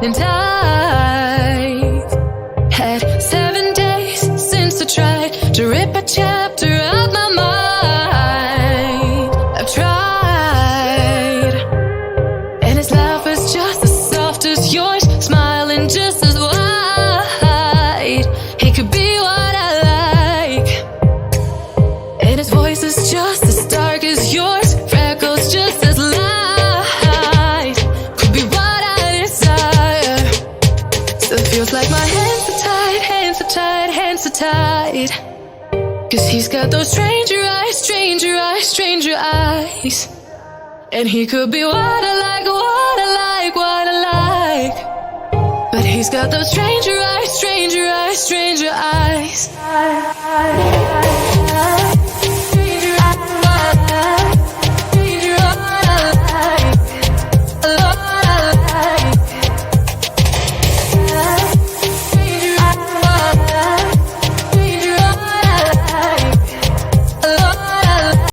And I've had 7 days since I tried to rip a chapter out my mind. I've tried, and his laugh is just as soft as yours, smiling just as wide. He could be what I like, and his voice is just as dark as yours, freckles just as light. Could be what I desire. Still feels like my hands are tied, hands are tied, hands are tied. 'Cause he's got those stranger eyes, stranger eyes, stranger eyes. And he could be what I like, what I like, what I like. But he's got those stranger eyes, stranger eyes, stranger eyes.